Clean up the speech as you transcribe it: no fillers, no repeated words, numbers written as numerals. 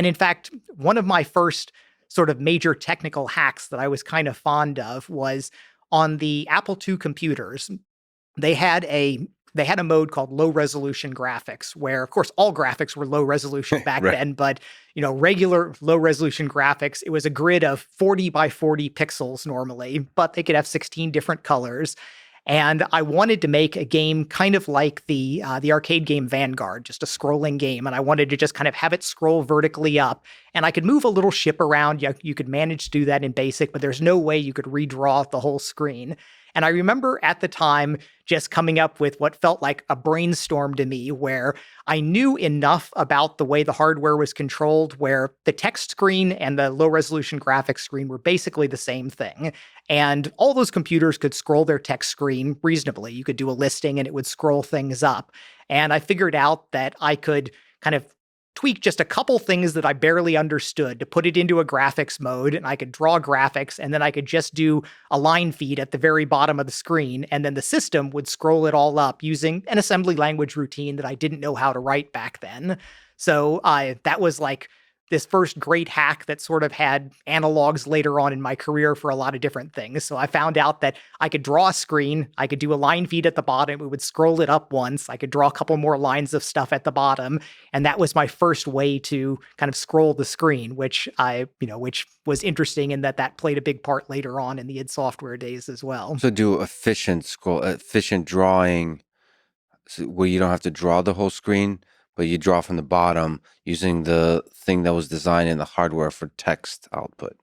And in fact, one of my first sort of major technical hacks that I was kind of fond of was on the Apple II computers. They had a they had a mode called low resolution graphics where of course all graphics were low resolution back Right. then, but regular low resolution graphics, it was a grid of 40 by 40 pixels normally, but they could have 16 different colors. And I wanted to make a game kind of like the arcade game Vanguard, just a scrolling game. And I wanted to just kind of have it scroll vertically up. And I could move a little ship around. You could manage to do that in BASIC, but there's no way you could redraw the whole screen. And I remember at the time just coming up with what felt like a brainstorm to me, where I knew enough about the way the hardware was controlled, where the text screen and the low resolution graphics screen were basically the same thing. And all those computers could scroll their text screen reasonably. You could do a listing and it would scroll things up. And I figured out that I could kind of tweak just a couple things that I barely understood to put it into a graphics mode, and I could draw graphics, and then I could just do a line feed at the very bottom of the screen, and then the system would scroll it all up using an assembly language routine that I didn't know how to write back then. So that was like this first great hack that sort of had analogs later on in my career for a lot of different things. So I found out that I could draw a screen, I could do a line feed at the bottom, it would scroll it up once, I could draw a couple more lines of stuff at the bottom, and that was my first way to kind of scroll the screen, which which was interesting in that that played a big part later on in the id Software days as well. So do efficient drawing, where you don't have to draw the whole screen, but you draw from the bottom using the thing that was designed in the hardware for text output.